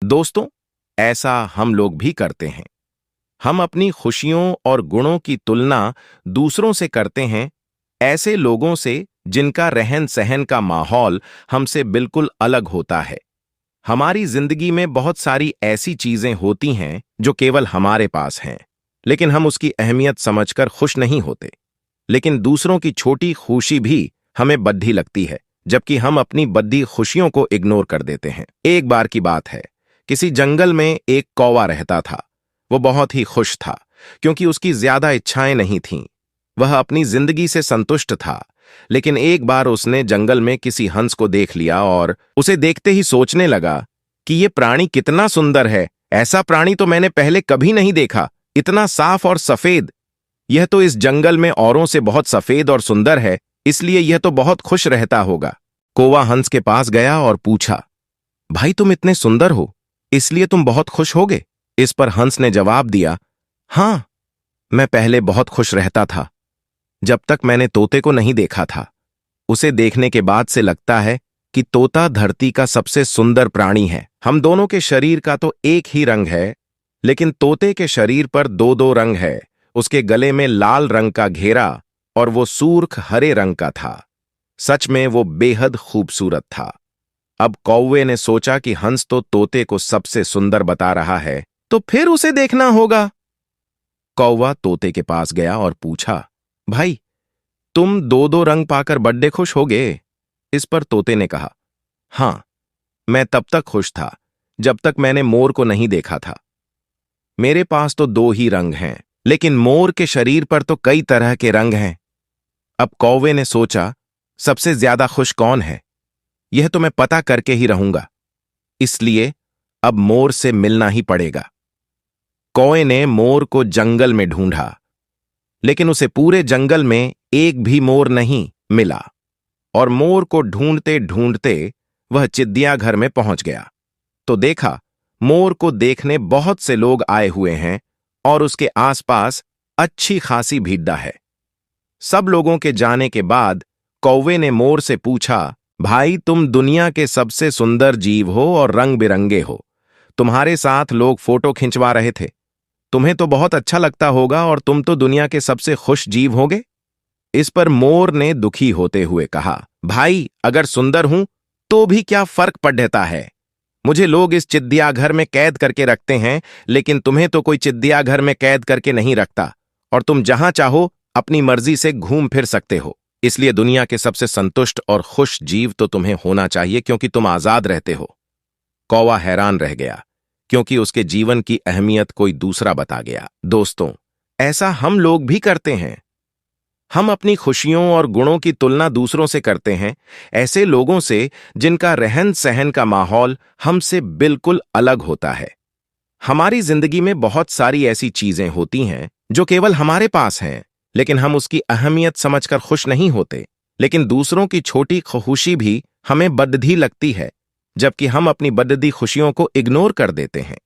दोस्तों, ऐसा हम लोग भी करते हैं। हम अपनी खुशियों और गुणों की तुलना दूसरों से करते हैं, ऐसे लोगों से जिनका रहन सहन का माहौल हमसे बिल्कुल अलग होता है। हमारी जिंदगी में बहुत सारी ऐसी चीजें होती हैं जो केवल हमारे पास हैं, लेकिन हम उसकी अहमियत समझकर खुश नहीं होते। लेकिन दूसरों की छोटी खुशी भी हमें बद्धी लगती है, जबकि हम अपनी बद्धी खुशियों को इग्नोर कर देते हैं। एक बार की बात है, किसी जंगल में एक कौवा रहता था। वो बहुत ही खुश था, क्योंकि उसकी ज्यादा इच्छाएं नहीं थीं। वह अपनी जिंदगी से संतुष्ट था। लेकिन एक बार उसने जंगल में किसी हंस को देख लिया और उसे देखते ही सोचने लगा कि ये प्राणी कितना सुंदर है। ऐसा प्राणी तो मैंने पहले कभी नहीं देखा, इतना साफ और सफेद। यह तो इस जंगल में औरों से बहुत सफेद और सुंदर है, इसलिए यह तो बहुत खुश रहता होगा। कौवा हंस के पास गया और पूछा, भाई तुम इतने सुंदर हो, इसलिए तुम बहुत खुश होगे? इस पर हंस ने जवाब दिया, हां, मैं पहले बहुत खुश रहता था, जब तक मैंने तोते को नहीं देखा था। उसे देखने के बाद से लगता है कि तोता धरती का सबसे सुंदर प्राणी है। हम दोनों के शरीर का तो एक ही रंग है, लेकिन तोते के शरीर पर दो दो रंग है। उसके गले में लाल रंग का घेरा और वो सूर्ख हरे रंग का था। सच में वो बेहद खूबसूरत था। अब कौवे ने सोचा कि हंस तो तोते को सबसे सुंदर बता रहा है, तो फिर उसे देखना होगा। कौवा तोते के पास गया और पूछा, भाई तुम दो दो रंग पाकर बड्डे खुश होगे? इस पर तोते ने कहा, हां, मैं तब तक खुश था जब तक मैंने मोर को नहीं देखा था। मेरे पास तो दो ही रंग हैं, लेकिन मोर के शरीर पर तो कई तरह के रंग हैं। अब कौवे ने सोचा, सबसे ज्यादा खुश कौन है, यह तो मैं पता करके ही रहूंगा। इसलिए अब मोर से मिलना ही पड़ेगा। कौवे ने मोर को जंगल में ढूंढा, लेकिन उसे पूरे जंगल में एक भी मोर नहीं मिला। और मोर को ढूंढते ढूंढते वह चिड़ियाघर में पहुंच गया, तो देखा मोर को देखने बहुत से लोग आए हुए हैं और उसके आसपास अच्छी खासी भीड़ है। सब लोगों के जाने के बाद कौवे ने मोर से पूछा, भाई तुम दुनिया के सबसे सुंदर जीव हो और रंग बिरंगे हो। तुम्हारे साथ लोग फोटो खिंचवा रहे थे। तुम्हें तो बहुत अच्छा लगता होगा और तुम तो दुनिया के सबसे खुश जीव होगे। इस पर मोर ने दुखी होते हुए कहा, भाई अगर सुंदर हूं तो भी क्या फर्क पड़ता है। मुझे लोग इस चिड़ियाघर में कैद करके रखते हैं, लेकिन तुम्हें तो कोई चिड़ियाघर में कैद करके नहीं रखता और तुम जहां चाहो अपनी मर्जी से घूम फिर सकते हो। इसलिए दुनिया के सबसे संतुष्ट और खुश जीव तो तुम्हें होना चाहिए, क्योंकि तुम आजाद रहते हो। कौवा हैरान रह गया, क्योंकि उसके जीवन की अहमियत कोई दूसरा बता गया। दोस्तों, ऐसा हम लोग भी करते हैं। हम अपनी खुशियों और गुणों की तुलना दूसरों से करते हैं, ऐसे लोगों से जिनका रहन सहन का माहौल हमसे बिल्कुल अलग होता है। हमारी जिंदगी में बहुत सारी ऐसी चीजें होती हैं जो केवल हमारे पास हैं, लेकिन हम उसकी अहमियत समझकर खुश नहीं होते। लेकिन दूसरों की छोटी खुशी भी हमें बद्धी लगती है, जबकि हम अपनी बद्धी खुशियों को इग्नोर कर देते हैं।